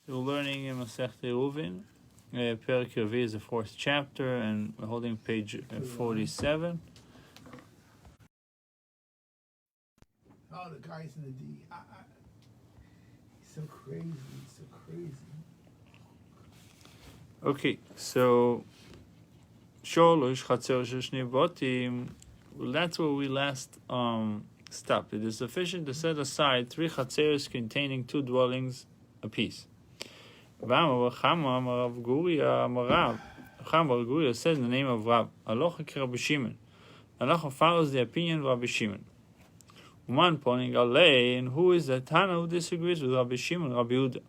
We're learning in Tractate Eruvin. Perek Eruvin is the 4th chapter, and we're holding page 47. Oh, the guys in the D. He's so crazy. He's so crazy. Okay, so Sholosh Chatzer Sheshni Botim. Well, that's where we last stopped. It is sufficient to set aside 3 chatzeros containing 2 dwellings apiece. Rav Guria said in the name of Rab, Alocha Rabbi Shimon. Alocha follows the opinion of Rabbi Shimon. Uman poning alei, and who is the Tana who disagrees with Rabbi Shimon, Rabbi Yehuda?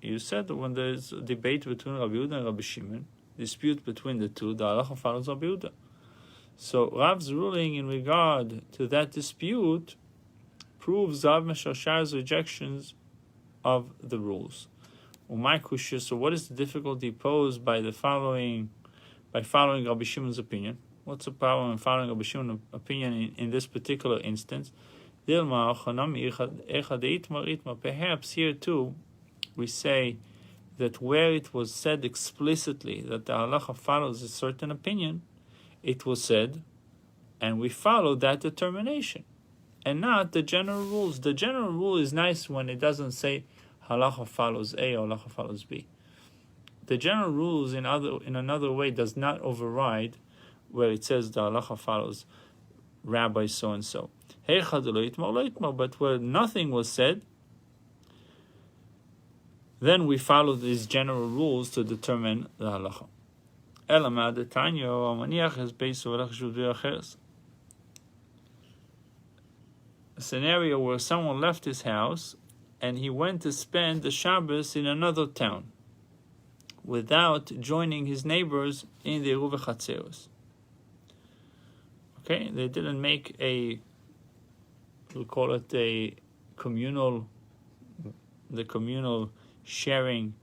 You said that when there is a debate between Rabbi Yehuda and Rabbi Shimon, dispute between the two, the halacha follows Rabbi Yehuda. So Rav's ruling in regard to that dispute proves Rav Meshashar's rejections of the rules. So what is the difficulty posed by following Rabbi Shimon's opinion? What's the problem in following Rabbi Shimon's opinion in this particular instance? Perhaps here too we say that where it was said explicitly that the halacha follows a certain opinion, it was said, and we follow that determination, and not the general rules. The general rule is nice when it doesn't say halacha follows A or halacha follows B. The general rules in another way does not override where it says the halacha follows Rabbi so and so. But where nothing was said, then we follow these general rules to determine the halacha. A scenario where someone left his house and he went to spend the Shabbos in another town without joining his neighbors in the Eruvin Chatzeros. Okay, they didn't make we'll call it the communal sharing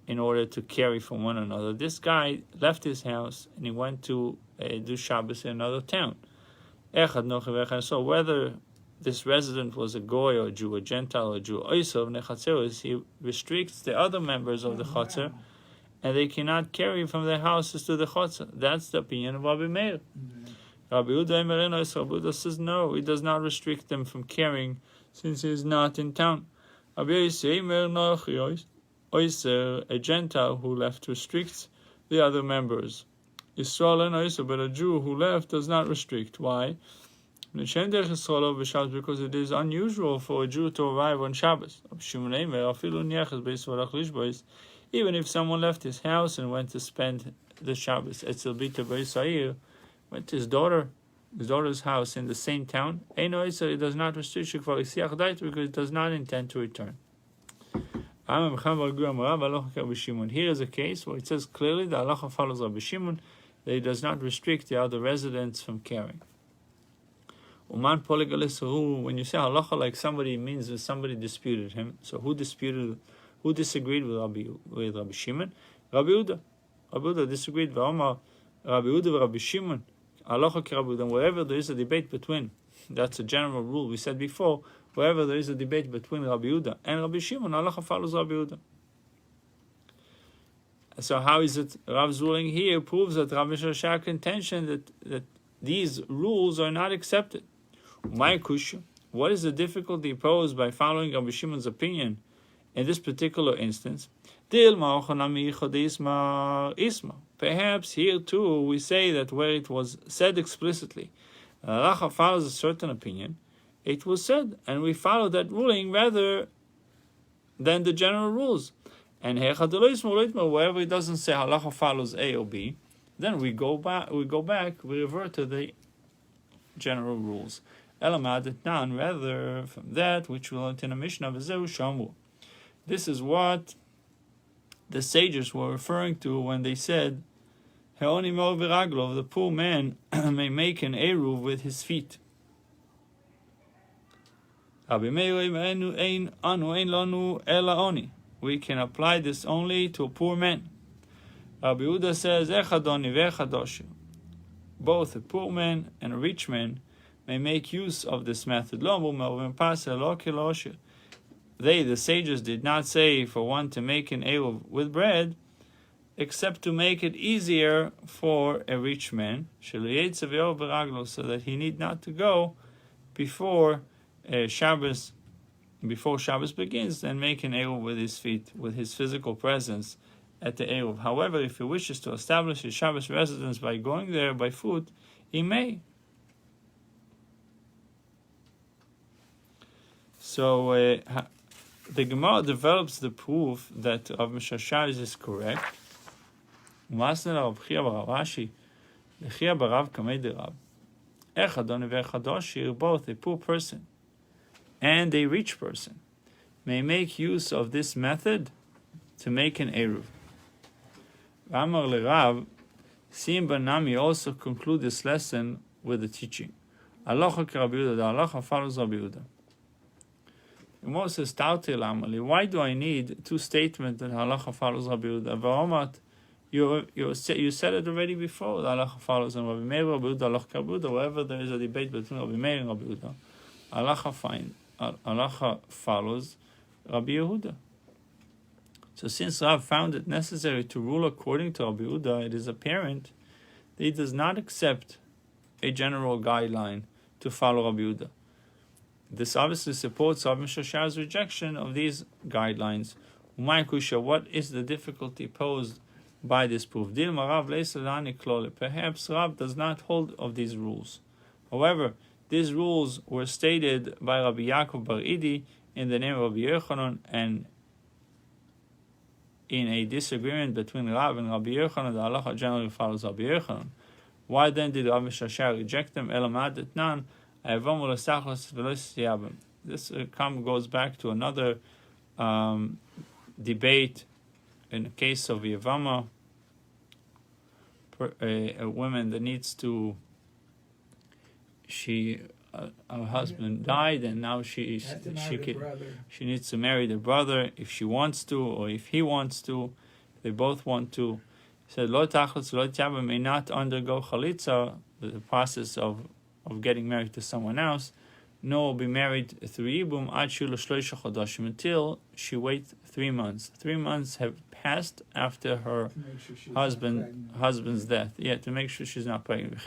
in order to carry from one another. This guy left his house and he went to do Shabbos in another town. So whether this resident was a goy or a Jew, a Gentile or a Jew, he restricts the other members of the Chatzer, and they cannot carry from their houses to the Chatzer. That's the opinion of Rabbi Meir. Rabbi Yehuda says no, he does not restrict them from carrying since he is not in town. A Gentile who left restricts the other members. Israel and Oyser, but a Jew who left does not restrict. Why? Because it is unusual for a Jew to arrive on Shabbos. Even if someone left his house and went to spend the Shabbos at Silbita Beisayir, went to his daughter's house in the same town, it does not restrict because it does not intend to return. Here is a case where it says clearly the halacha follows Rabbi Shimon, that he does not restrict the other residents from carrying. When you say halacha like somebody, means that somebody disputed him. So who disagreed with Rabbi Shimon? Rabbi Yehuda. Rabbi Yehuda disagreed with Rabbi Yehuda and Rabbi Shimon. Halacha ki Rabbi Yehuda. Wherever there is a debate between, that's a general rule we said before. Wherever there is a debate between Rabbi Yehuda and Rabbi Shimon, halacha follows Rabbi Yehuda. So how is it? Rav's ruling here proves that Rav Menashe contention that these rules are not accepted. What is the difficulty posed by following Rabbi Shimon's opinion in this particular instance? Perhaps here too we say that where it was said explicitly, halacha follows a certain opinion, it was said, and we follow that ruling rather than the general rules. And wherever it doesn't say halacha follows A or B, then we go back, we revert to the general rules. Rather from that which we learned in the Mishnah, this is what the sages were referring to when they said, the poor man may make an eruv with his feet. We can apply this only to a poor man. Rabbi Yehuda says, both a poor man and a rich man may make use of this method. they, the sages, did not say for one to make an eruv with bread, except to make it easier for a rich man, so that he need not to go before Shabbos begins, and make an eruv with his feet, with his physical presence at the eruv. However, if he wishes to establish his Shabbos residence by going there by foot, he may. So the Gemara develops the proof that Rav Menashe is correct. Both a poor person and a rich person may make use of this method to make an eruv. Ramar le Rav, Simba Nami also conclude this lesson with the teaching. Halacha ke Rabbi Yehuda, the halacha follows Rabbi Yehuda. Moses Tauti Lamali, why do I need two statements that halacha follows Rabbi Yehuda? V'omat, you said it already before. The halacha follows and Rabbi Meir, Rabbi Yehuda, halacha ke Rabbi Yehuda. Wherever there is a debate between Rabbi Meir and Rabbi Yehuda, halacha follows Rabbi Yehuda. So since Rav found it necessary to rule according to Rabbi Yehuda, it is apparent that he does not accept a general guideline to follow Rabbi Yehuda. This obviously supports Rabbi Menashe's rejection of these guidelines. What is the difficulty posed by this proof? Perhaps Rav does not hold of these rules. However, these rules were stated by Rabbi Yaakov Bar Idi in the name of Rabbi Yochanan, and in a disagreement between Rav and Rabbi Yochanan, the halacha generally follows Rabbi Yochanan. Why then did Rabbi Menashe reject them? This goes back to another debate in the case of Yavama, a woman that needs to, her husband died, and now she needs to marry the brother if she wants to, or if he wants to. They both want to. He said, "Lo tachlis lo tiyaba," may not undergo chalitza, the process of getting married to someone else, nor be married through ibum ad shulu shloisha chodashim, until she waits 3 months. 3 months have passed after her husband's death. Yeah, to make sure she's not pregnant.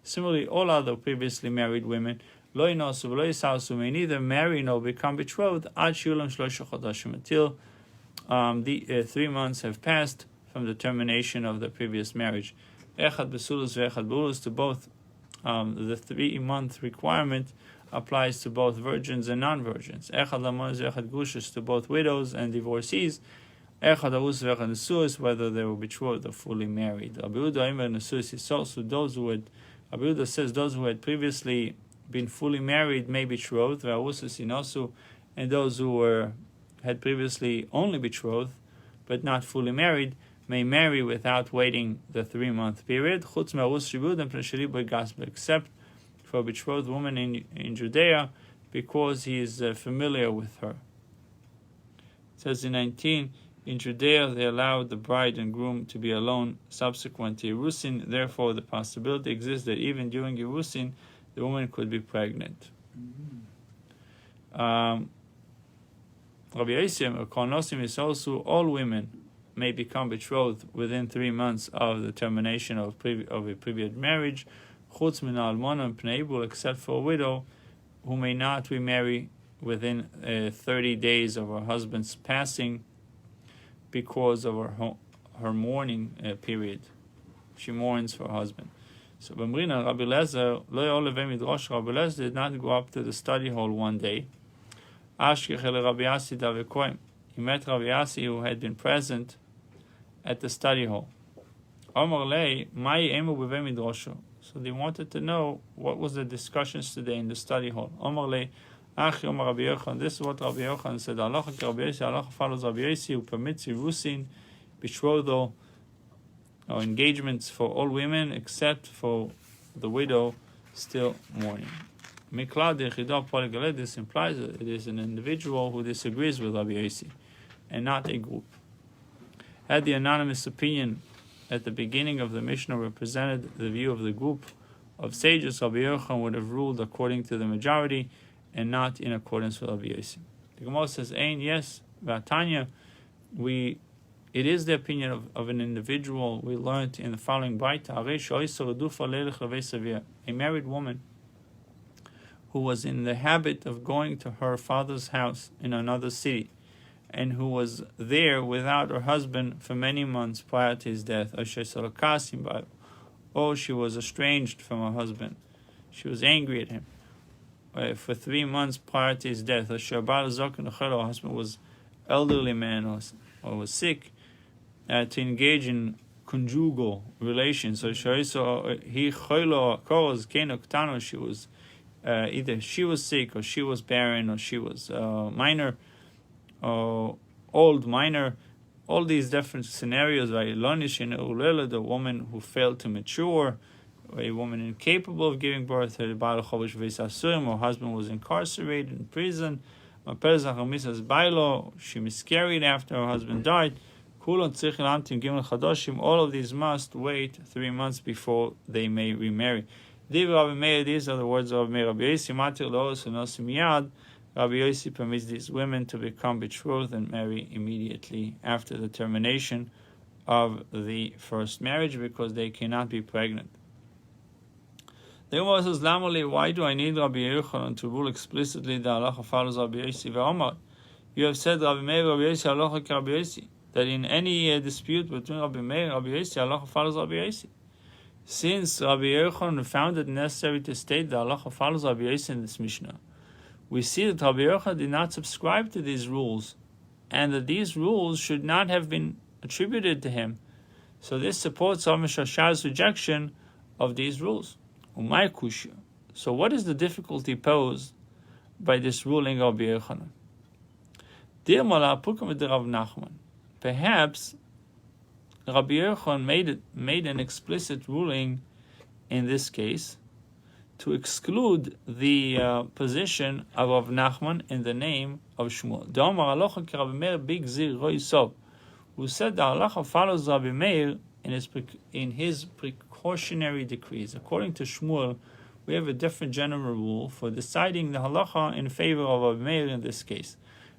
Similarly, all other previously married women may neither marry nor become betrothed ad shulam shloisha chodashim, until the 3 months have passed from the termination of the previous marriage. Echad besulus ve'echad beulus, to both. The 3-month requirement applies to both virgins and non-virgins. Echad lamonos ve'echad gushas, to both widows and divorcees. Echad avus ve'echad nesuos, whether they were betrothed or fully married. Rabbi Yehuda Omer nesuos is also those who had. Rabbi Yehuda says those who had previously been fully married may be betrothed. Ve'avus inosu, and those who had previously only betrothed but not fully married may marry without waiting the 3-month period, except for a betrothed woman in Judea, because he is familiar with her. It says in 19, in Judea they allowed the bride and groom to be alone subsequent to Yerusin. Therefore, the possibility exists that even during Yerusin, the woman could be pregnant. Rabbi Yosem is also all women may become betrothed within 3 months of the termination of a previous marriage, chutz min almona and pnei bul, except for a widow who may not remarry within 30 days of her husband's passing because of her mourning period. She mourns for her husband. So Bamrina, Rabbi Lezer, Rabbi Lezer did not go up to the study hall one day. He met Rabbi Yassi, who had been present at the study hall. So they wanted to know what was the discussions today in the study hall. This is what Rabbi Yochanan said. Allah follows Rabbi Yossi, who permits Yerusin, betrothal, or engagements for all women except for the widow still mourning. This implies that it is an individual who disagrees with Rabbi Yossi, and not a group. Had the anonymous opinion at the beginning of the Mishnah represented the view of the group of sages, Rabbi Yochanan would have ruled according to the majority and not in accordance with Rabbi Yossi. The Gemara says, Ein, yes, Vatanya, it is the opinion of an individual. We learned in the following Baita, a married woman who was in the habit of going to her father's house in another city, and who was there without her husband for many months prior to his death, or she was estranged from her husband. She was angry at him for 3 months prior to his death. Her husband was elderly man or was sick, to engage in conjugal relations. So she was either she was sick, or she was barren, or she was minor, or old, minor, all these different scenarios. The woman who failed to mature, a woman incapable of giving birth, her husband was incarcerated in prison, she miscarried after her husband died. All of these must wait 3 months before they may remarry. These are the words of Rabbi Yossi permits these women to become betrothed and marry immediately after the termination of the first marriage, because they cannot be pregnant. The Gemara says, why do I need Rabbi Yochanan to rule explicitly the halacha follows Rabbi Yossi ve'omar? You have said Rabbi Meir, Rabbi Yossi, halacha Rabbi Yossi, that in any dispute between Rabbi Meir and Rabbi Yossi, halacha follows Rabbi Yossi. Since Rabbi Yochanan found it necessary to state the halacha follows Rabbi Yossi in this Mishnah, we see that Rabbi Yochanan did not subscribe to these rules, and that these rules should not have been attributed to him. So this supports Rabbi Shashar's rejection of these rules. So what is the difficulty posed by this ruling of Rabbi Yochanan? Perhaps Rabbi Yochanan made an explicit ruling in this case to exclude the position of Rav Nachman in the name of Shmuel. Who said the halacha follows Rabbi Meir in his precautionary decrees. According to Shmuel, we have a different general rule for deciding the halacha in favor of Rabbi Meir in this case.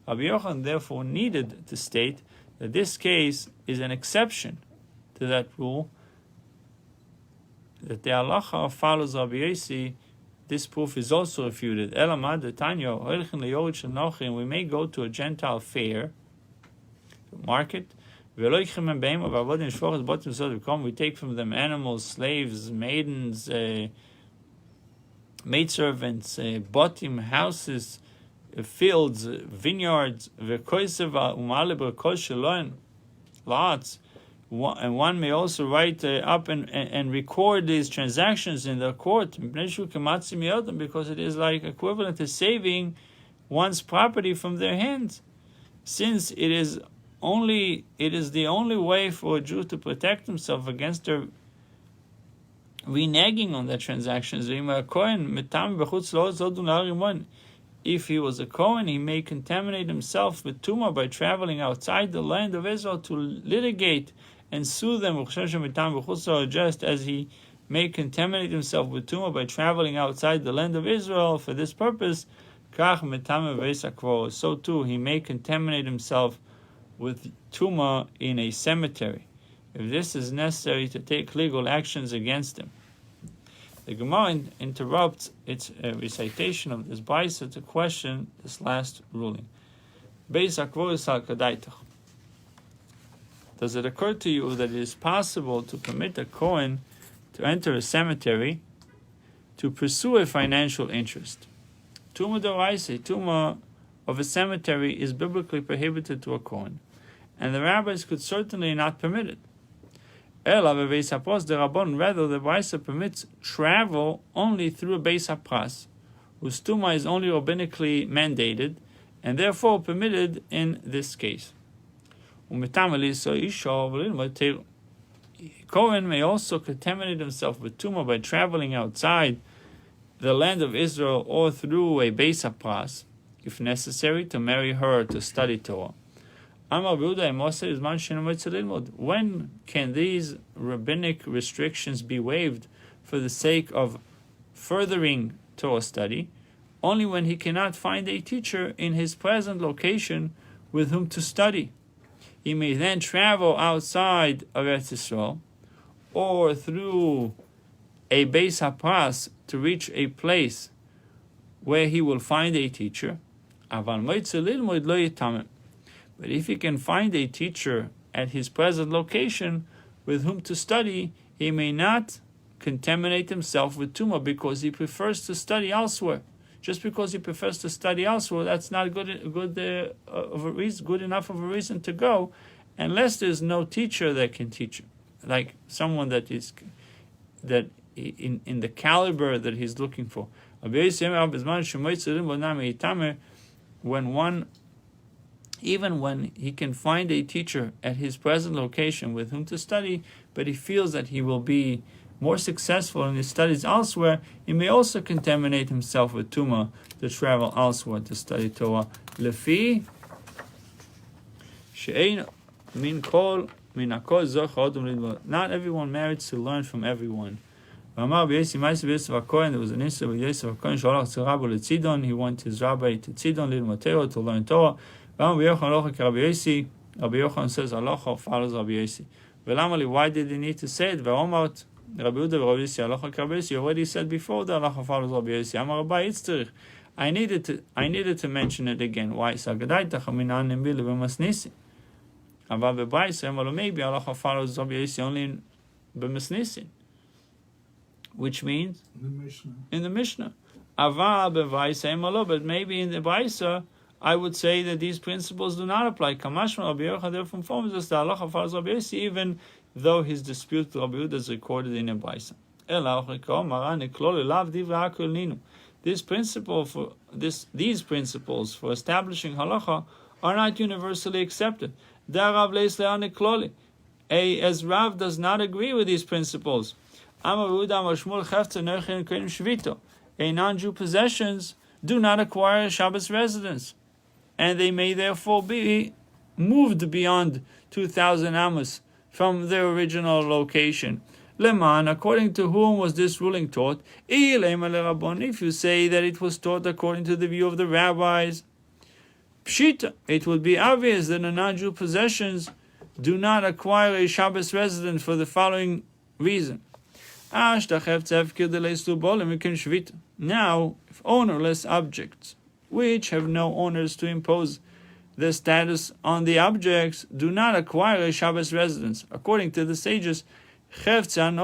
Rabbi Yochanan therefore needed to state that this case is an exception to that rule, that the halacha follows Rabbi Yossi. This proof is also refuted. We may go to a Gentile fair, market, we take from them animals, slaves, maidens, maidservants, botim, houses, fields, vineyards, lots. And one may also write up and record these transactions in the court, because it is like equivalent to saving one's property from their hands, since it is the only way for a Jew to protect himself against their reneging on their transactions. If he was a Kohen, he may contaminate himself with tumah by traveling outside the land of Israel to litigate and sue them, just as he may contaminate himself with tumah by traveling outside the land of Israel for this purpose. So too he may contaminate himself with tumah in a cemetery, if this is necessary to take legal actions against him. The Gemara interrupts its recitation of this Baisa to question this last ruling. Does it occur to you that it is possible to permit a Kohen to enter a cemetery to pursue a financial interest? Tumah d'oraisa, tumah of a cemetery, is biblically prohibited to a Kohen, and the rabbis could certainly not permit it. Rather, the Baisa permits travel only through a Beis HaPras, whose tumah is only rabbinically mandated, and therefore permitted in this case. Kohen may also contaminate himself with tumah by traveling outside the land of Israel or through a Beis HaPras, if necessary, to marry her to study Torah. When can these rabbinic restrictions be waived for the sake of furthering Torah study? only when he cannot find a teacher in his present location with whom to study. He may then travel outside of Eretz Yisrael or through a Beis HaPras to reach a place where he will find a teacher. But if he can find a teacher at his present location with whom to study, he may not contaminate himself with tumah because he prefers to study elsewhere. Just because he prefers to study elsewhere, that's not good enough of a reason to go, unless there's no teacher that can teach him, like someone that in the caliber that he's looking for. Even when he can find a teacher at his present location with whom to study, but he feels that he will be more successful in his studies elsewhere, he may also contaminate himself with tumah to travel elsewhere to study Torah. Lefi she'ein min kol min hakol zoch odom lidbar. Not everyone merits to learn from everyone. There was an incident with Yosef HaKohen sholach tzil Rabbi leTzidon. He went his rabbi to Tzidon lilmod Torah, to learn Torah. Rabbi Yochanan says halacha follows Rabbi Yossi. Why did he need to say it? Rabbi Yehuda Rabbi Yossi halacha Rabbi Yossi already said before the halacha follows Rabbi Yossi. Amar Rabbi Yitzchak. I needed to mention it again. Why? Maybe halacha follows Rabbi Yossi only in b'masnisin, which means in the Mishnah. But maybe in the Baisa, I would say that these principles do not apply. Kamashma Rabbi Yochanan from forms as the halacha follows Rabbi Yossi, even though his dispute with Rabbi Yehuda is recorded in a Baisa. These principles for establishing halacha are not universally accepted. As Rav does not agree with these principles. A non-Jew possessions do not acquire a Shabbos residence, and they may therefore be moved beyond 2,000 amos from their original location. Leman, according to whom was this ruling taught? If you say that it was taught according to the view of the rabbis, Pshita, it would be obvious that a non-Jew possessions do not acquire a Shabbos residence for the following reason. Now, if ownerless objects, which have no owners to impose their status on the objects, do not acquire a Shabbos residence, according to the sages, then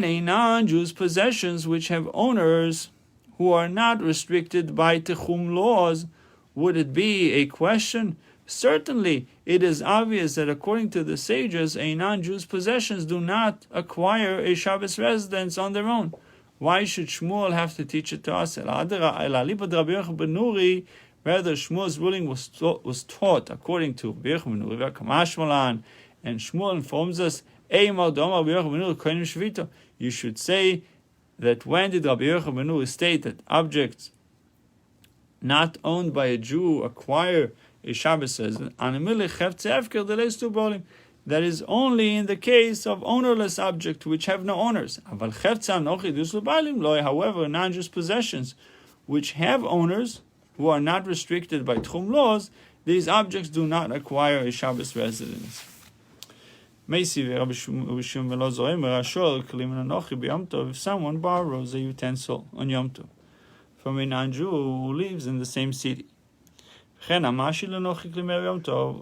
a non-Jew's possessions which have owners who are not restricted by Techum laws, would it be a question? Certainly, it is obvious that according to the sages, a non-Jew's possessions do not acquire a Shabbos residence on their own. Why should Shmuel have to teach it to us? Rather, Shmuel's ruling was taught according to Rabbi Yochanan, and Shmuel informs us, you should say that when did Rabbi Yochanan state that objects not owned by a Jew acquire a Shabbos residence? That is only in the case of ownerless objects which have no owners. However, non-Jews possessions which have owners who are not restricted by Tchum laws, these objects do not acquire a Shabbos residence. If someone borrows a utensil on Yom Tov from a non-Jew who lives in the same city, or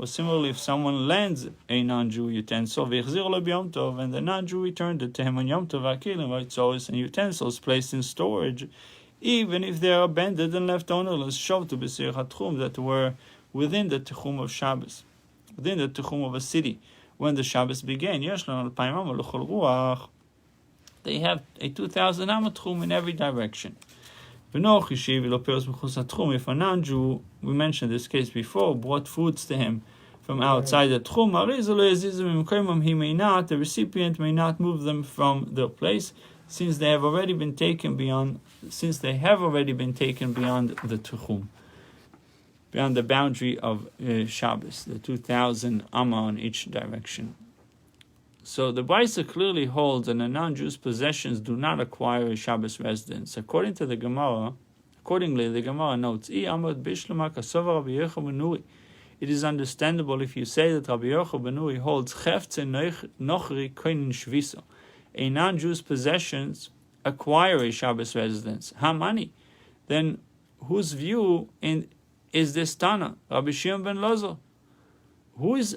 similarly, if someone lends a non-Jew utensil, and the non-Jew returned it to him on Yom Tov, and utensils placed in storage, even if they are abandoned and left ownerless, that were within the Techum of Shabbos, within the Techum of a city, when the Shabbos began, they have a 2,000 amma Techum in every direction. If a non-Jew, we mentioned this case before, brought foods to him from outside the Tchum, the recipient may not move them from their place, since they have already been taken beyond the Tchum, beyond the boundary of Shabbos, the 2,000 amma in each direction. So the Brisa clearly holds that the non-Jews' possessions do not acquire a Shabbos residence. Accordingly, the Gemara notes, it is understandable if you say that Rabbi Yochanan ben Nuri holds chefze nochri koinin shvisa. A non-Jew's possessions acquire a Shabbos residence. How many? Then whose view is this Tana? Rabbi Shimon ben Lazar. Whose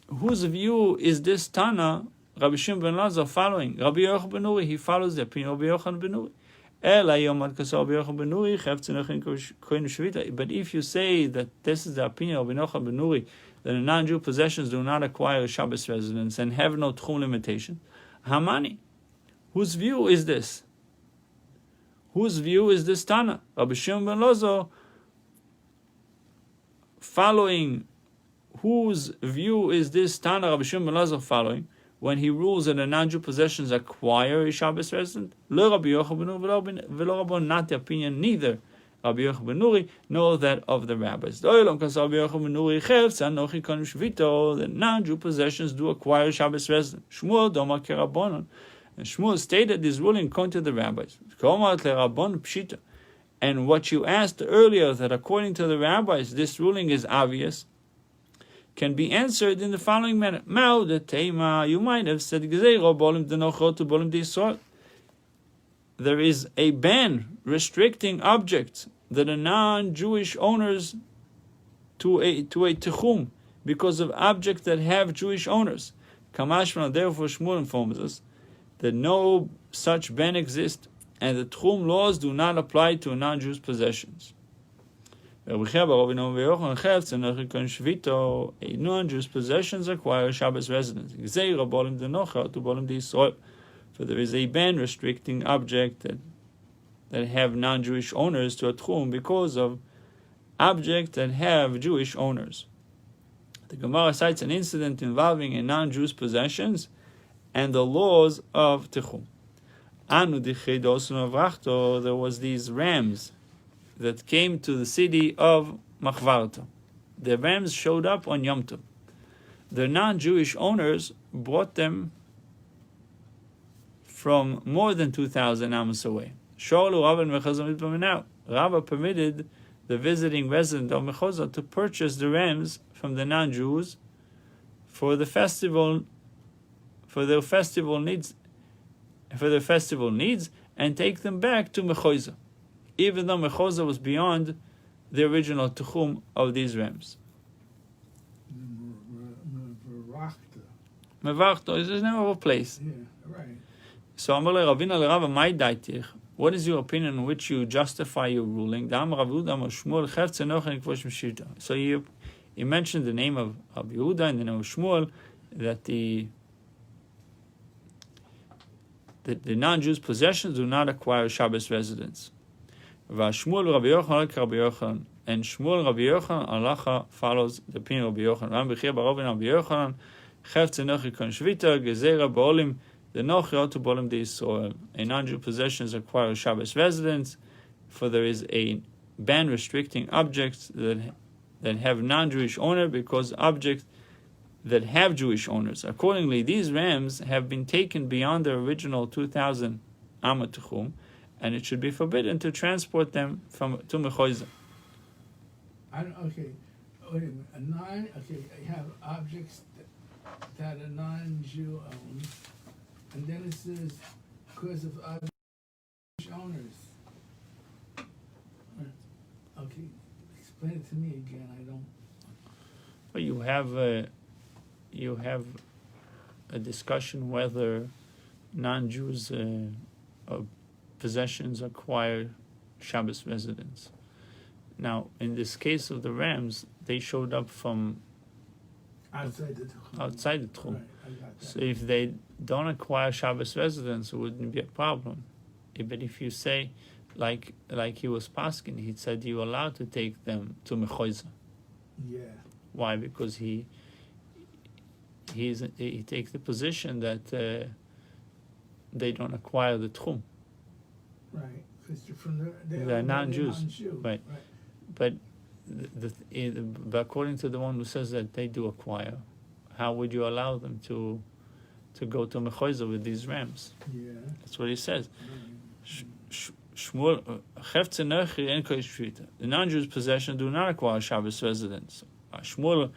view is this Tana? Rabbi Shimon ben Lazar following. Rabbi Yochanan ben Nuri, he follows the opinion of Rabbi Yochanan ben Nuri. But if you say that this is the opinion of Rabbi Yochanan ben Nuri, that a non-Jew possessions do not acquire a Shabbos residence and have no tchum limitation, how many? Whose view is this? Whose view is this Tana? Rabbi Shimon ben Lazar following. Whose view is this Tana Rabbi Shimon ben Lazar following when he rules that the non-Jew possessions acquire a Shabbos resident? Lo Rabbi Yochanan ben Nuri v'lo Rabbi, not the opinion neither Rabbi Yochanan ben Nuri nor that of the rabbis. The non-Jew possessions do acquire a Shabbos resident. Shmuel Doma Kerabonon. And Shmuel stated this ruling according to the rabbis. And what you asked earlier, that according to the rabbis this ruling is obvious, can be answered in the following manner. You might have said there is a ban restricting objects that are non-Jewish owners to a tichum because of objects that have Jewish owners. Kamashma, therefore Shmuel informs us that no such ban exists and the tchum laws do not apply to non-Jews' possessions. A non-Jews' possessions acquire Shabbos residence. For there is a ban restricting objects that have non-Jewish owners to a tchum because of objects that have Jewish owners. The Gemara cites an incident involving a non-Jew's possessions and the laws of tichum. There was these rams that came to the city of Machvarta. The rams showed up on Yom Tov. The non-Jewish owners brought them from more than 2,000 amos away. Rava permitted the visiting resident of Mechoza to purchase the rams from the non-Jews for their festival needs, and take them back to Mechoza, even though Mechoza was beyond the original Tuchum of these rams. Mevachta is the name of a place. Yeah, right. So Amar le Ravina le Rava, my daitich. What is your opinion in which you justify your ruling? So you mentioned the name of Rabbi Yehuda and the name of Shmuel, that the non-Jews' possessions do not acquire Shabbos residence. And Shmuel Rabbi Yochanan halacha follows the opinion of Rabbi Yochanan. The a non-Jew possessions acquire Shabbos residence, for there is a ban restricting objects that have non-Jewish owner because objects that have Jewish owners. Accordingly, these rams have been taken beyond their original 2,000 Amma Tuchum, and it should be forbidden to transport them to Mechoza. Okay, wait a minute. You have objects that a non-Jew owns, and then it says because of Jewish owners. Okay, explain it to me again. I don't. Well, you have a discussion whether non-Jews' possessions acquire Shabbos residence. Now, in this case of the rams, they showed up from outside the Tchum. Right, I got that. So if they don't acquire Shabbos residence, it wouldn't be a problem. But if you say, like he was paskin, he said you're allowed to take them to Mechoza. Yeah. Why? Because he takes the position that they don't acquire the tchum. Right. Because They're non-Jews. non-Jew. Right. But but according to the one who says that they do acquire, how would you allow them to to go to Mechoiza with these rams. Yeah. That's what he says. Shmuel, the non-Jews' possession do not acquire Shabbos residence. Shmuel,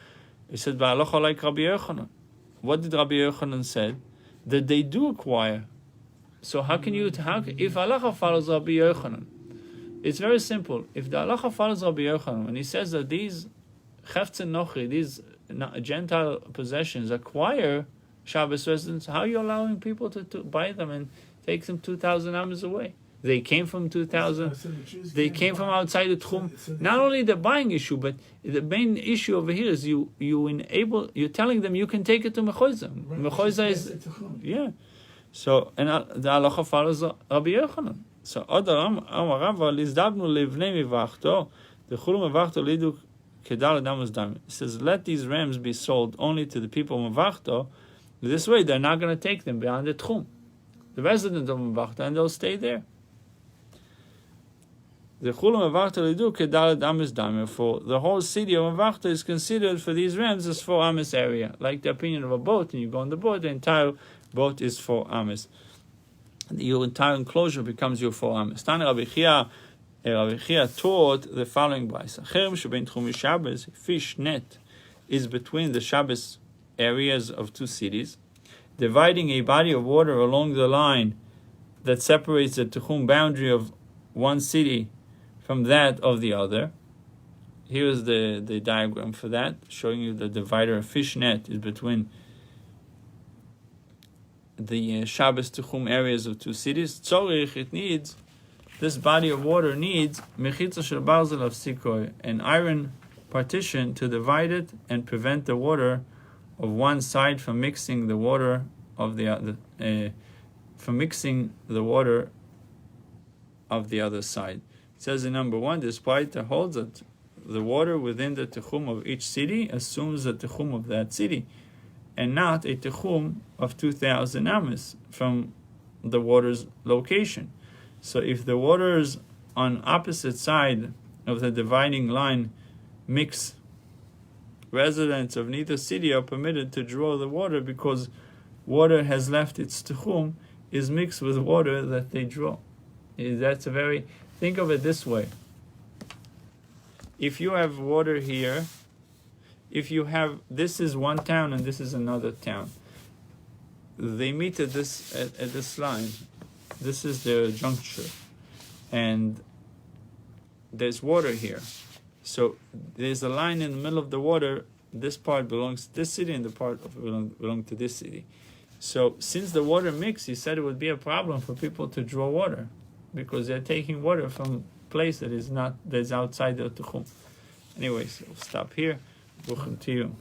he said, "Ba'alocha like Rabbi Yochanan." What did Rabbi Yochanan say? That they do acquire. So if halacha follows Rabbi Yochanan, it's very simple. If the halacha follows Rabbi Yochanan, when he says that these cheftzen nochi, these Gentile possessions acquire Shabbos residence, how are you allowing people to buy them and take them 2,000 amos away? They came from 2,000. They came from outside the Tchum. Not only the buying issue, but the main issue over here is you're telling them you can take it to Mechoiza. Mechoiza is, yeah. So, and the halacha follows Rabbi Yochanan. So, Odar Amar Rava lizdabnu levnei mivachto, the chulu mivachto lidu kedal adamus dami. It says, let these rams be sold only to the people of Mivachto. This way, they're not going to take them beyond the Tchum, the residents of Mivachto, and they'll stay there. The chulu mevachta lidu kedal adamus dami. For the whole city of Mivachto is considered for these rams as 4 amos area, like the opinion of a boat. And you go on the boat, the entire boat is 4 amos. Your entire enclosure becomes your 4 amos. Tani Rabbi Chia taught the following brayso: Cherem shebein tchumi Shabbos, fish net is between the Shabbos areas of 2 cities, dividing a body of water along the line that separates the tchum boundary of one city from that of the other. Here is the diagram for that, showing you the divider. A fish net is between the Shabbos Tchum areas of 2 cities. Tzorich, it needs, this body of water needs mechitza shel barzel of sikoi, an iron partition to divide it and prevent the water of one side from mixing the water of the other, side. It says in number 1, this Paita holds that the water within the Techum of each city assumes the Techum of that city, and not a Techum of 2,000 amos from the water's location. So if the waters on opposite side of the dividing line mix, residents of neither city are permitted to draw the water because water has left its Techum, is mixed with water that they draw. That's think of it this way. If you have water here, this is one town and this is another town. They meet at this line. This is their juncture. And there's water here. So there's a line in the middle of the water. This part belongs to this city and the part belong to this city. So since the water mix, he said it would be a problem for people to draw water, because they're taking water from a place that's outside the Tuchum. Anyways, we'll stop here. Welcome to you.